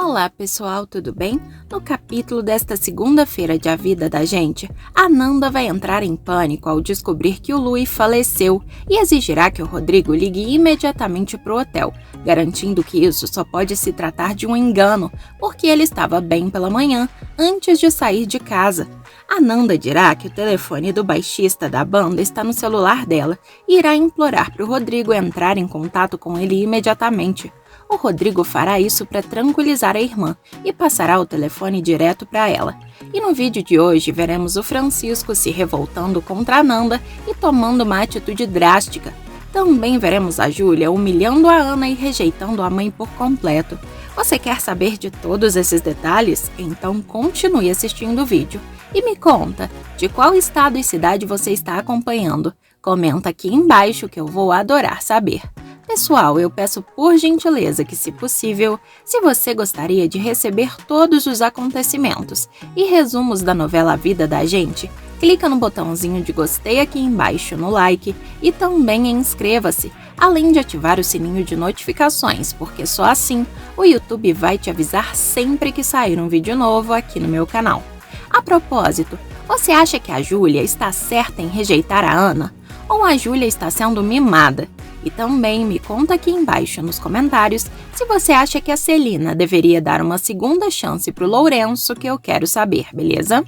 Olá pessoal, tudo bem? No capítulo desta segunda-feira de A Vida da Gente, a Nanda vai entrar em pânico ao descobrir que o Lui faleceu e exigirá que o Rodrigo ligue imediatamente para o hotel, garantindo que isso só pode se tratar de um engano, porque ele estava bem pela manhã, antes de sair de casa. A Nanda dirá que o telefone do baixista da banda está no celular dela e irá implorar para o Rodrigo entrar em contato com ele imediatamente. O Rodrigo fará isso para tranquilizar a irmã e passará o telefone direto para ela. E no vídeo de hoje veremos o Francisco se revoltando contra a Nanda e tomando uma atitude drástica. Também veremos a Júlia humilhando a Ana e rejeitando a mãe por completo. Você quer saber de todos esses detalhes? Então continue assistindo o vídeo. E me conta, de qual estado e cidade você está acompanhando? Comenta aqui embaixo que eu vou adorar saber. Pessoal, eu peço por gentileza que, se possível, se você gostaria de receber todos os acontecimentos e resumos da novela A Vida da Gente, clica no botãozinho de gostei aqui embaixo no like e também inscreva-se, além de ativar o sininho de notificações, porque só assim o YouTube vai te avisar sempre que sair um vídeo novo aqui no meu canal. A propósito, você acha que a Júlia está certa em rejeitar a Ana? Ou a Júlia está sendo mimada? E também me conta aqui embaixo nos comentários se você acha que a Celina deveria dar uma segunda chance para o Lourenço, que eu quero saber, beleza?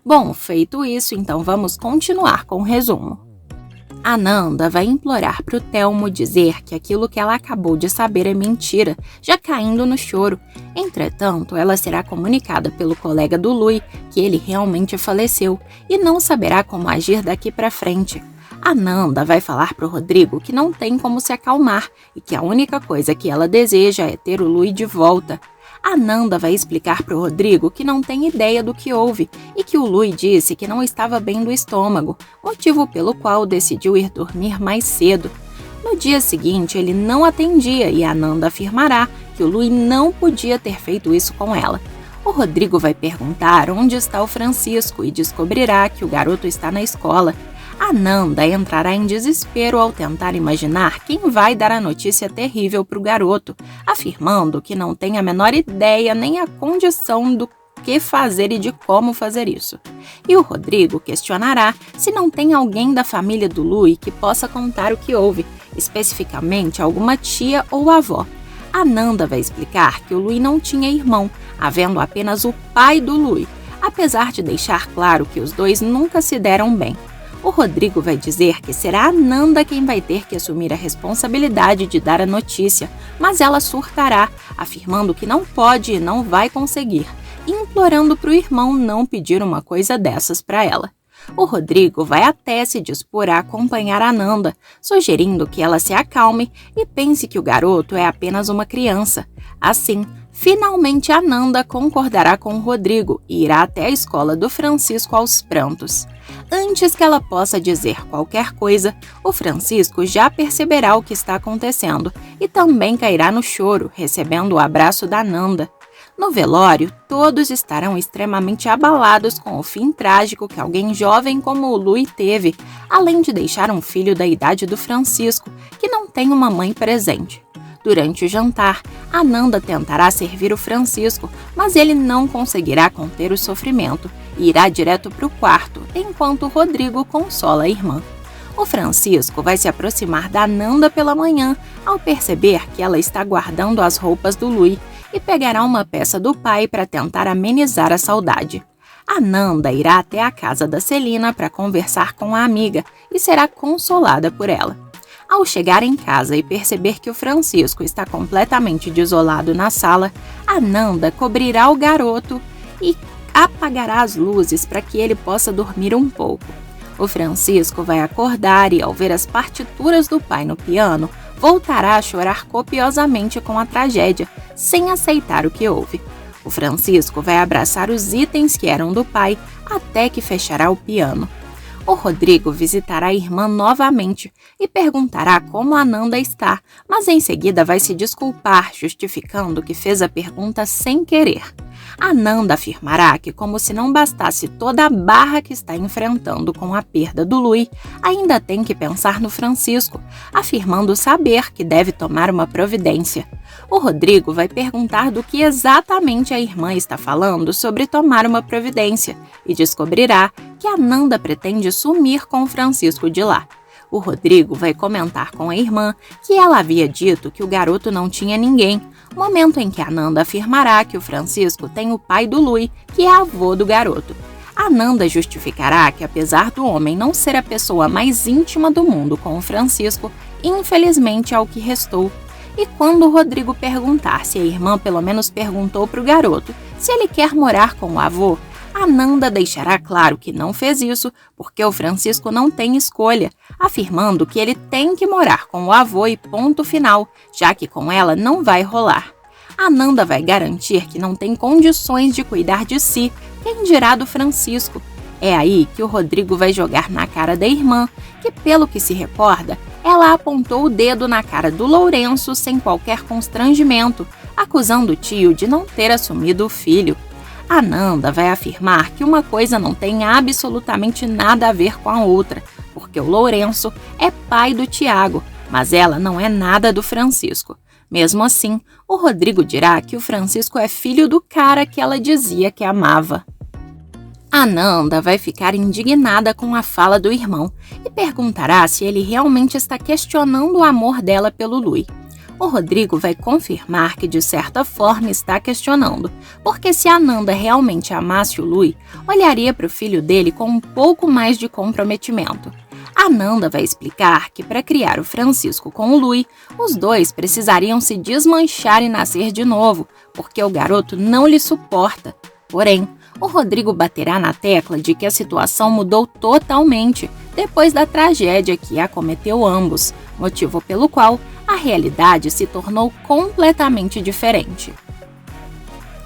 Bom, feito isso, então vamos continuar com o resumo. A Nanda vai implorar para o Telmo dizer que aquilo que ela acabou de saber é mentira, já caindo no choro. Entretanto, ela será comunicada pelo colega do Lui que ele realmente faleceu e não saberá como agir daqui para frente. A Nanda vai falar para o Rodrigo que não tem como se acalmar e que a única coisa que ela deseja é ter o Lui de volta. A Nanda vai explicar para o Rodrigo que não tem ideia do que houve e que o Lui disse que não estava bem do estômago, motivo pelo qual decidiu ir dormir mais cedo. No dia seguinte, ele não atendia e a Nanda afirmará que o Lui não podia ter feito isso com ela. O Rodrigo vai perguntar onde está o Francisco e descobrirá que o garoto está na escola. A Nanda entrará em desespero ao tentar imaginar quem vai dar a notícia terrível para o garoto, afirmando que não tem a menor ideia nem a condição do que fazer e de como fazer isso. E o Rodrigo questionará se não tem alguém da família do Lui que possa contar o que houve, especificamente alguma tia ou avó. A Nanda vai explicar que o Lui não tinha irmão, havendo apenas o pai do Lui, apesar de deixar claro que os dois nunca se deram bem. O Rodrigo vai dizer que será a Nanda quem vai ter que assumir a responsabilidade de dar a notícia, mas ela surtará, afirmando que não pode e não vai conseguir, implorando para o irmão não pedir uma coisa dessas para ela. O Rodrigo vai até se dispor a acompanhar a Nanda, sugerindo que ela se acalme e pense que o garoto é apenas uma criança. Assim, finalmente a Nanda concordará com o Rodrigo e irá até a escola do Francisco aos prantos. Antes que ela possa dizer qualquer coisa, o Francisco já perceberá o que está acontecendo e também cairá no choro, recebendo o abraço da Nanda. No velório, todos estarão extremamente abalados com o fim trágico que alguém jovem como o Lui teve, além de deixar um filho da idade do Francisco, que não tem uma mãe presente. Durante o jantar, a Nanda tentará servir o Francisco, mas ele não conseguirá conter o sofrimento e irá direto para o quarto, enquanto o Rodrigo consola a irmã. O Francisco vai se aproximar da Nanda pela manhã, ao perceber que ela está guardando as roupas do Lui, e pegará uma peça do pai para tentar amenizar a saudade. A Nanda irá até a casa da Celina para conversar com a amiga e será consolada por ela. Ao chegar em casa e perceber que o Francisco está completamente desolado na sala, a Nanda cobrirá o garoto e apagará as luzes para que ele possa dormir um pouco. O Francisco vai acordar e, ao ver as partituras do pai no piano, voltará a chorar copiosamente com a tragédia, sem aceitar o que houve. O Francisco vai abraçar os itens que eram do pai até que fechará o piano. O Rodrigo visitará a irmã novamente e perguntará como a Nanda está, mas em seguida vai se desculpar, justificando que fez a pergunta sem querer. Ananda afirmará que, como se não bastasse toda a barra que está enfrentando com a perda do Louis, ainda tem que pensar no Francisco, afirmando saber que deve tomar uma providência. O Rodrigo vai perguntar do que exatamente a irmã está falando sobre tomar uma providência e descobrirá que Ananda pretende sumir com o Francisco de lá. O Rodrigo vai comentar com a irmã que ela havia dito que o garoto não tinha ninguém, momento em que Ananda afirmará que o Francisco tem o pai do Louis, que é avô do garoto. Ananda justificará que, apesar do homem não ser a pessoa mais íntima do mundo com o Francisco, infelizmente é o que restou. E quando o Rodrigo perguntar se a irmã pelo menos perguntou para o garoto se ele quer morar com o avô, Ananda deixará claro que não fez isso porque o Francisco não tem escolha, afirmando que ele tem que morar com o avô e ponto final, já que com ela não vai rolar. Ananda vai garantir que não tem condições de cuidar de si, quem dirá do Francisco. É aí que o Rodrigo vai jogar na cara da irmã, que pelo que se recorda, ela apontou o dedo na cara do Lourenço sem qualquer constrangimento, acusando o tio de não ter assumido o filho. Ananda vai afirmar que uma coisa não tem absolutamente nada a ver com a outra, porque o Lourenço é pai do Tiago, mas ela não é nada do Francisco. Mesmo assim, o Rodrigo dirá que o Francisco é filho do cara que ela dizia que amava. Ananda vai ficar indignada com a fala do irmão e perguntará se ele realmente está questionando o amor dela pelo Louis. O Rodrigo vai confirmar que de certa forma está questionando, porque se Ananda realmente amasse o Louis, olharia para o filho dele com um pouco mais de comprometimento. Ananda vai explicar que para criar o Francisco com o Louis, os dois precisariam se desmanchar e nascer de novo, porque o garoto não lhe suporta. Porém, o Rodrigo baterá na tecla de que a situação mudou totalmente depois da tragédia que acometeu ambos, motivo pelo qual a realidade se tornou completamente diferente.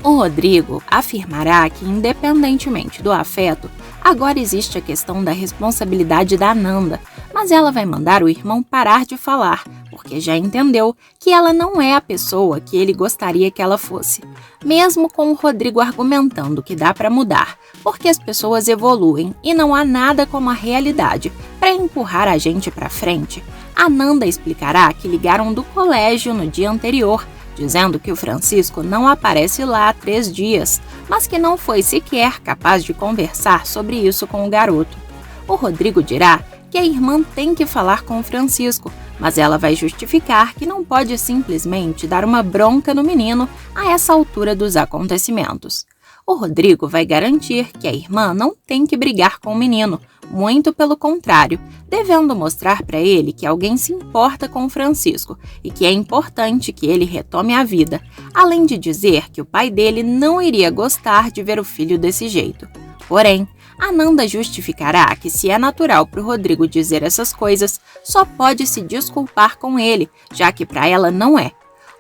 O Rodrigo afirmará que, independentemente do afeto, agora existe a questão da responsabilidade da Ananda, mas ela vai mandar o irmão parar de falar, porque já entendeu que ela não é a pessoa que ele gostaria que ela fosse. Mesmo com o Rodrigo argumentando que dá para mudar, porque as pessoas evoluem e não há nada como a realidade para empurrar a gente para frente, Ananda explicará que ligaram do colégio no dia anterior, dizendo que o Francisco não aparece lá há 3 dias, mas que não foi sequer capaz de conversar sobre isso com o garoto. O Rodrigo dirá que a irmã tem que falar com o Francisco, mas ela vai justificar que não pode simplesmente dar uma bronca no menino a essa altura dos acontecimentos. O Rodrigo vai garantir que a irmã não tem que brigar com o menino, muito pelo contrário, devendo mostrar para ele que alguém se importa com o Francisco e que é importante que ele retome a vida, além de dizer que o pai dele não iria gostar de ver o filho desse jeito. Porém, Ananda justificará que se é natural para o Rodrigo dizer essas coisas, só pode se desculpar com ele, já que para ela não é.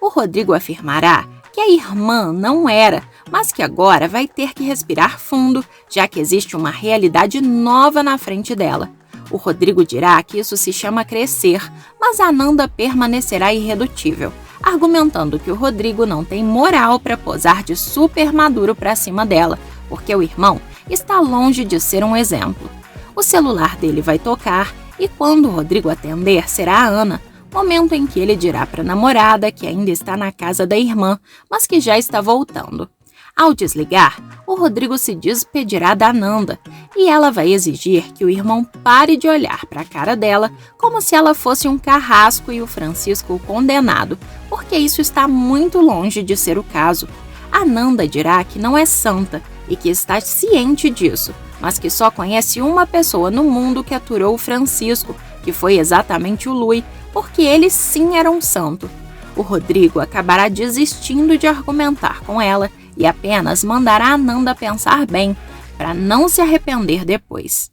O Rodrigo afirmará que a irmã não era, mas que agora vai ter que respirar fundo, já que existe uma realidade nova na frente dela. O Rodrigo dirá que isso se chama crescer, mas Ananda permanecerá irredutível, argumentando que o Rodrigo não tem moral para posar de super maduro para cima dela, porque o irmão está longe de ser um exemplo. O celular dele vai tocar e quando o Rodrigo atender será a Ana, momento em que ele dirá para a namorada que ainda está na casa da irmã, mas que já está voltando. Ao desligar, o Rodrigo se despedirá da Ananda e ela vai exigir que o irmão pare de olhar para a cara dela como se ela fosse um carrasco e o Francisco o condenado, porque isso está muito longe de ser o caso. Ananda dirá que não é santa e que está ciente disso, mas que só conhece uma pessoa no mundo que aturou o Francisco, que foi exatamente o Louis, porque ele sim era um santo. O Rodrigo acabará desistindo de argumentar com ela e apenas mandará Ananda pensar bem, para não se arrepender depois.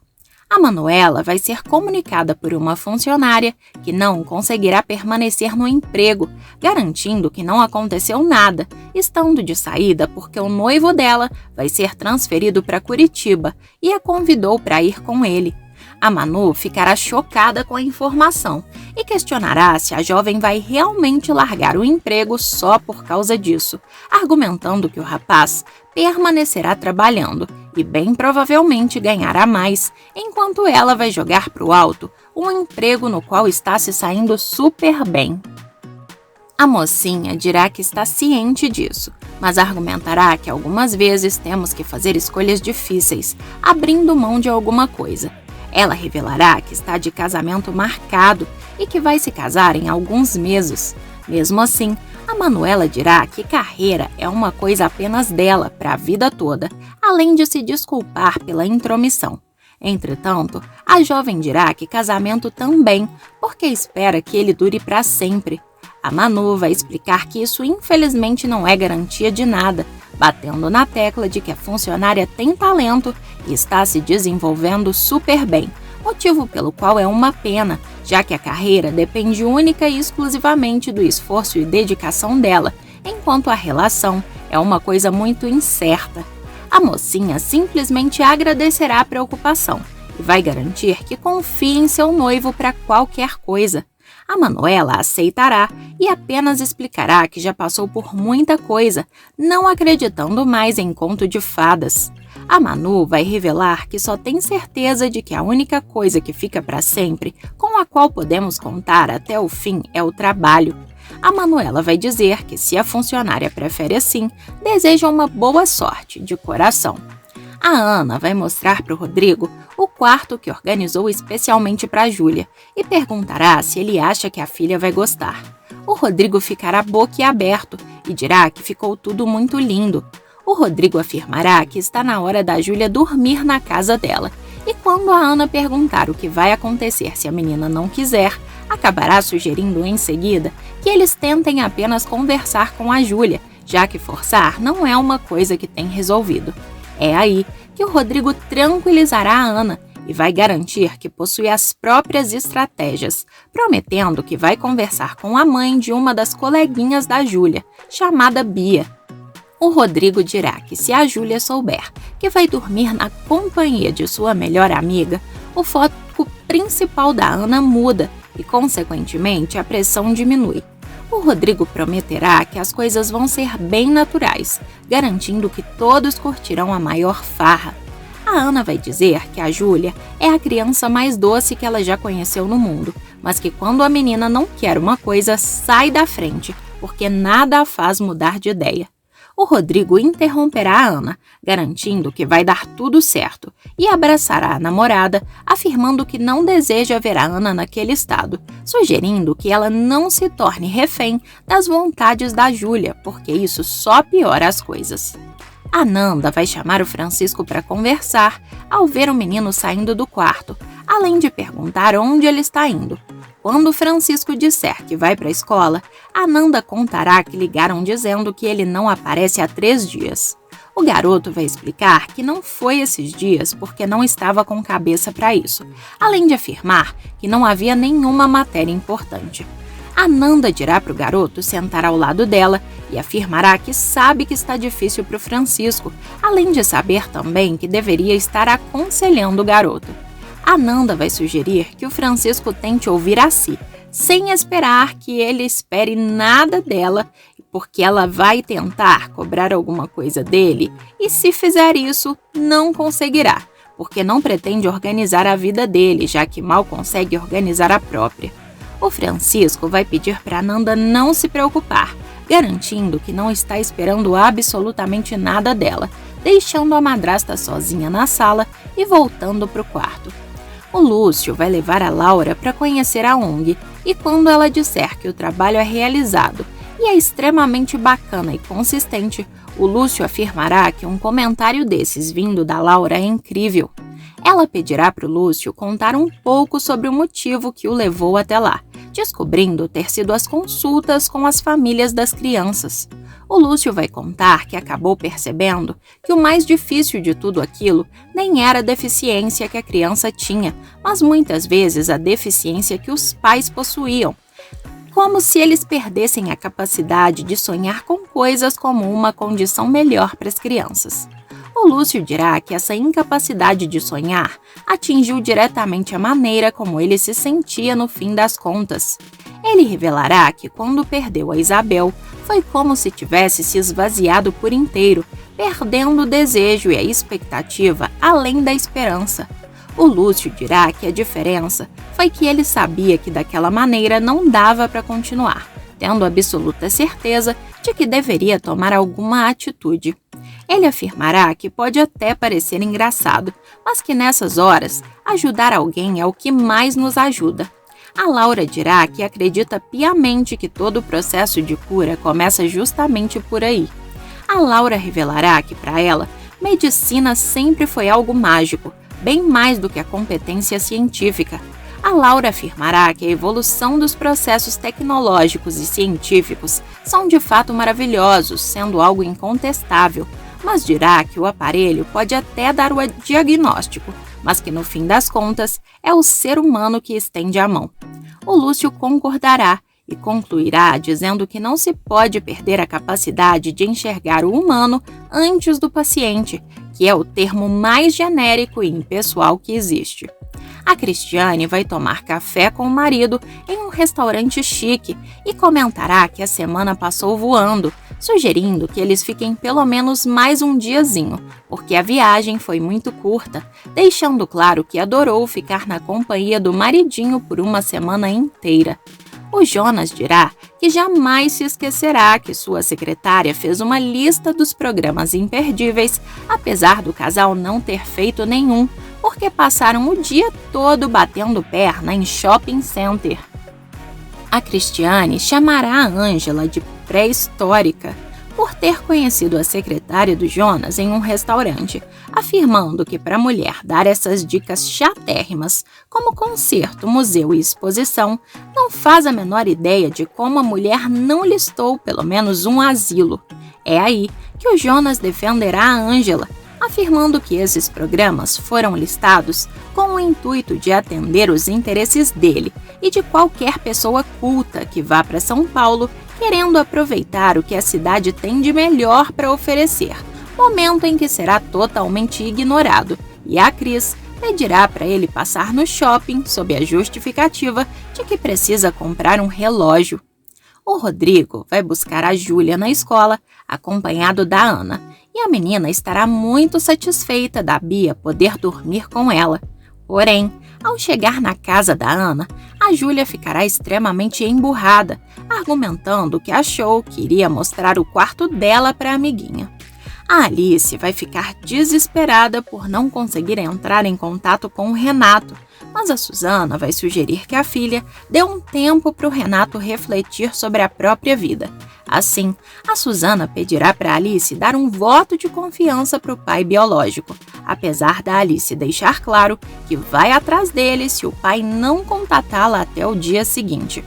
A Manuela vai ser comunicada por uma funcionária que não conseguirá permanecer no emprego, garantindo que não aconteceu nada, estando de saída porque o noivo dela vai ser transferido para Curitiba e a convidou para ir com ele. A Manu ficará chocada com a informação e questionará se a jovem vai realmente largar o emprego só por causa disso, argumentando que o rapaz permanecerá trabalhando e bem provavelmente ganhará mais, enquanto ela vai jogar para o alto um emprego no qual está se saindo super bem. A mocinha dirá que está ciente disso, mas argumentará que algumas vezes temos que fazer escolhas difíceis, abrindo mão de alguma coisa. Ela revelará que está de casamento marcado e que vai se casar em alguns meses. Mesmo assim, a Manuela dirá que carreira é uma coisa apenas dela para a vida toda, além de se desculpar pela intromissão. Entretanto, a jovem dirá que casamento também, porque espera que ele dure para sempre. A Manu vai explicar que isso infelizmente não é garantia de nada, batendo na tecla de que a funcionária tem talento e está se desenvolvendo super bem, motivo pelo qual é uma pena, já que a carreira depende única e exclusivamente do esforço e dedicação dela, enquanto a relação é uma coisa muito incerta. A mocinha simplesmente agradecerá a preocupação e vai garantir que confia em seu noivo para qualquer coisa. A Manuela aceitará e apenas explicará que já passou por muita coisa, não acreditando mais em conto de fadas. A Manu vai revelar que só tem certeza de que a única coisa que fica para sempre, com a qual podemos contar até o fim, é o trabalho. A Manuela vai dizer que se a funcionária prefere assim, deseja uma boa sorte, de coração. A Ana vai mostrar para o Rodrigo o quarto que organizou especialmente para a Júlia e perguntará se ele acha que a filha vai gostar. O Rodrigo ficará boquiaberto e dirá que ficou tudo muito lindo. O Rodrigo afirmará que está na hora da Júlia dormir na casa dela e quando a Ana perguntar o que vai acontecer se a menina não quiser, acabará sugerindo em seguida que eles tentem apenas conversar com a Júlia, já que forçar não é uma coisa que tem resolvido. É aí que o Rodrigo tranquilizará a Ana e vai garantir que possui as próprias estratégias, prometendo que vai conversar com a mãe de uma das coleguinhas da Júlia, chamada Bia. O Rodrigo dirá que se a Júlia souber que vai dormir na companhia de sua melhor amiga, o foco principal da Ana muda e, consequentemente, a pressão diminui. O Rodrigo prometerá que as coisas vão ser bem naturais, garantindo que todos curtirão a maior farra. A Ana vai dizer que a Júlia é a criança mais doce que ela já conheceu no mundo, mas que quando a menina não quer uma coisa, sai da frente, porque nada a faz mudar de ideia. O Rodrigo interromperá a Ana, garantindo que vai dar tudo certo, e abraçará a namorada, afirmando que não deseja ver a Ana naquele estado, sugerindo que ela não se torne refém das vontades da Júlia, porque isso só piora as coisas. A Nanda vai chamar o Francisco para conversar ao ver o menino saindo do quarto, além de perguntar onde ele está indo. Quando o Francisco disser que vai para a escola, a Nanda contará que ligaram dizendo que ele não aparece há 3 dias. O garoto vai explicar que não foi esses dias porque não estava com cabeça para isso, além de afirmar que não havia nenhuma matéria importante. A Nanda dirá para o garoto sentar ao lado dela e afirmará que sabe que está difícil para o Francisco, além de saber também que deveria estar aconselhando o garoto. A Nanda vai sugerir que o Francisco tente ouvir a si, sem esperar que ele espere nada dela, porque ela vai tentar cobrar alguma coisa dele e, se fizer isso, não conseguirá, porque não pretende organizar a vida dele, já que mal consegue organizar a própria. O Francisco vai pedir para a Nanda não se preocupar, garantindo que não está esperando absolutamente nada dela, deixando a madrasta sozinha na sala e voltando para o quarto. O Lúcio vai levar a Laura para conhecer a ONG e quando ela disser que o trabalho é realizado e é extremamente bacana e consistente, o Lúcio afirmará que um comentário desses vindo da Laura é incrível. Ela pedirá para o Lúcio contar um pouco sobre o motivo que o levou até lá, descobrindo ter sido as consultas com as famílias das crianças. O Lúcio vai contar que acabou percebendo que o mais difícil de tudo aquilo nem era a deficiência que a criança tinha, mas muitas vezes a deficiência que os pais possuíam, como se eles perdessem a capacidade de sonhar com coisas como uma condição melhor para as crianças. O O Lúcio dirá que essa incapacidade de sonhar atingiu diretamente a maneira como ele se sentia no fim das contas. Ele revelará que quando perdeu a Isabel, foi como se tivesse se esvaziado por inteiro, perdendo o desejo e a expectativa além da esperança. O Lúcio dirá que a diferença foi que ele sabia que daquela maneira não dava para continuar, tendo absoluta certeza de que deveria tomar alguma atitude. Ele afirmará que pode até parecer engraçado, mas que nessas horas, ajudar alguém é o que mais nos ajuda. A Laura dirá que acredita piamente que todo o processo de cura começa justamente por aí. A Laura revelará que, para ela, medicina sempre foi algo mágico, bem mais do que a competência científica. A Laura afirmará que a evolução dos processos tecnológicos e científicos são de fato maravilhosos, sendo algo incontestável, mas dirá que o aparelho pode até dar o diagnóstico, mas que no fim das contas é o ser humano que estende a mão. O Lúcio concordará e concluirá dizendo que não se pode perder a capacidade de enxergar o humano antes do paciente, que é o termo mais genérico e impessoal que existe. A Cristiane vai tomar café com o marido em um restaurante chique e comentará que a semana passou voando, sugerindo que eles fiquem pelo menos mais um diazinho, porque a viagem foi muito curta, deixando claro que adorou ficar na companhia do maridinho por uma semana inteira. O Jonas dirá que jamais se esquecerá que sua secretária fez uma lista dos programas imperdíveis, apesar do casal não ter feito nenhum, porque passaram o dia todo batendo perna em shopping center. A Cristiane chamará a Ângela de pré-histórica por ter conhecido a secretária do Jonas em um restaurante, afirmando que para a mulher dar essas dicas chatérrimas, como concerto, museu e exposição, não faz a menor ideia de como a mulher não listou pelo menos um asilo. É aí que o Jonas defenderá a Ângela, afirmando que esses programas foram listados com o intuito de atender os interesses dele e de qualquer pessoa culta que vá para São Paulo querendo aproveitar o que a cidade tem de melhor para oferecer, momento em que será totalmente ignorado, e a Cris pedirá para ele passar no shopping sob a justificativa de que precisa comprar um relógio. O Rodrigo vai buscar a Júlia na escola, acompanhado da Ana, e a menina estará muito satisfeita da Bia poder dormir com ela. Porém, ao chegar na casa da Ana, a Júlia ficará extremamente emburrada, argumentando que achou que iria mostrar o quarto dela para a amiguinha. A Alice vai ficar desesperada por não conseguir entrar em contato com o Renato, mas a Susana vai sugerir que a filha dê um tempo para o Renato refletir sobre a própria vida. Assim, a Susana pedirá para Alice dar um voto de confiança para o pai biológico, apesar da Alice deixar claro que vai atrás dele se o pai não contatá-la até o dia seguinte.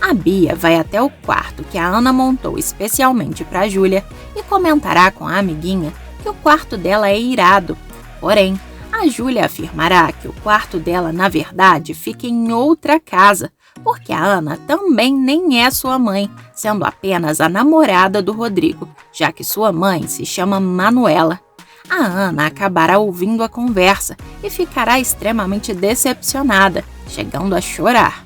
A Bia vai até o quarto que a Ana montou especialmente para a Júlia e comentará com a amiguinha que o quarto dela é irado. Porém, a Júlia afirmará que o quarto dela, na verdade, fica em outra casa, porque a Ana também nem é sua mãe, sendo apenas a namorada do Rodrigo, já que sua mãe se chama Manuela. A Ana acabará ouvindo a conversa e ficará extremamente decepcionada, chegando a chorar.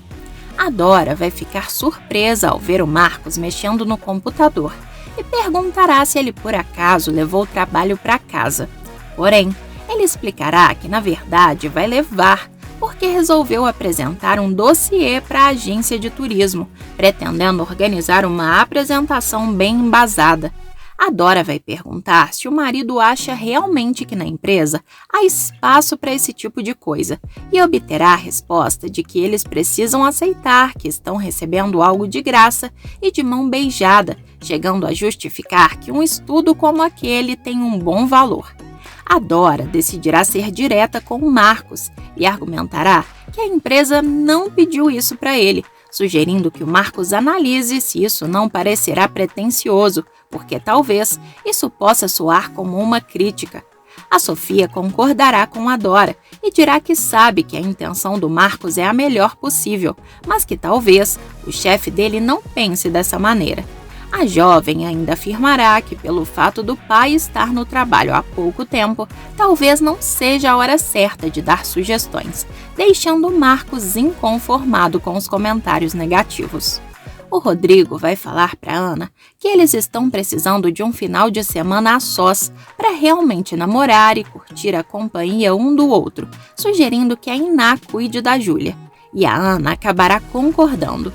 A Dora vai ficar surpresa ao ver o Marcos mexendo no computador e perguntará se ele por acaso levou o trabalho para casa. Porém, ele explicará que na verdade vai levar, porque resolveu apresentar um dossiê para a agência de turismo, pretendendo organizar uma apresentação bem embasada. A Dora vai perguntar se o marido acha realmente que na empresa há espaço para esse tipo de coisa e obterá a resposta de que eles precisam aceitar que estão recebendo algo de graça e de mão beijada, chegando a justificar que um estudo como aquele tem um bom valor. A Dora decidirá ser direta com o Marcos e argumentará que a empresa não pediu isso para ele, sugerindo que o Marcos analise se isso não parecerá pretensioso, porque talvez isso possa soar como uma crítica. A Sofia concordará com a Dora e dirá que sabe que a intenção do Marcos é a melhor possível, mas que talvez o chefe dele não pense dessa maneira. A jovem ainda afirmará que, pelo fato do pai estar no trabalho há pouco tempo, talvez não seja a hora certa de dar sugestões, deixando Marcos inconformado com os comentários negativos. O Rodrigo vai falar para Ana que eles estão precisando de um final de semana a sós para realmente namorar e curtir a companhia um do outro, sugerindo que a Iná cuide da Júlia. E a Ana acabará concordando.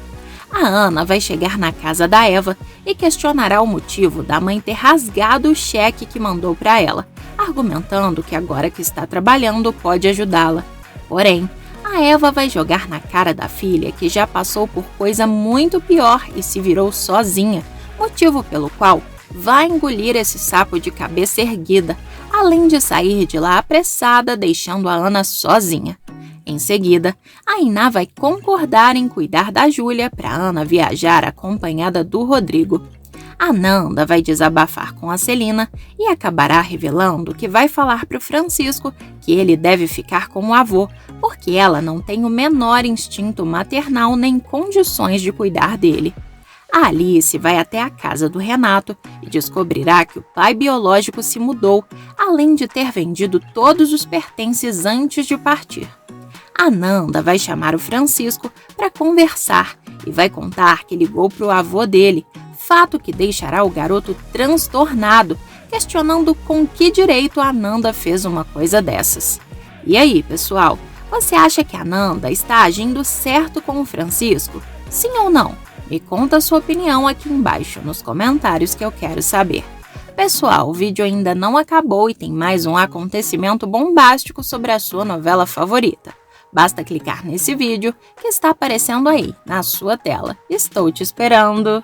A Ana vai chegar na casa da Eva e questionará o motivo da mãe ter rasgado o cheque que mandou para ela, argumentando que agora que está trabalhando pode ajudá-la. Porém, a Eva vai jogar na cara da filha que já passou por coisa muito pior e se virou sozinha, motivo pelo qual vai engolir esse sapo de cabeça erguida, além de sair de lá apressada, deixando a Ana sozinha. Em seguida, a Iná vai concordar em cuidar da Júlia para Ana viajar acompanhada do Rodrigo. A Nanda vai desabafar com a Celina e acabará revelando que vai falar para o Francisco que ele deve ficar com o avô, porque ela não tem o menor instinto maternal nem condições de cuidar dele. A Alice vai até a casa do Renato e descobrirá que o pai biológico se mudou, além de ter vendido todos os pertences antes de partir. A Nanda vai chamar o Francisco para conversar e vai contar que ligou para o avô dele, fato que deixará o garoto transtornado, questionando com que direito a Nanda fez uma coisa dessas. E aí, pessoal, você acha que a Nanda está agindo certo com o Francisco? Sim ou não? Me conta a sua opinião aqui embaixo nos comentários que eu quero saber. Pessoal, o vídeo ainda não acabou e tem mais um acontecimento bombástico sobre a sua novela favorita. Basta clicar nesse vídeo que está aparecendo aí, na sua tela. Estou te esperando!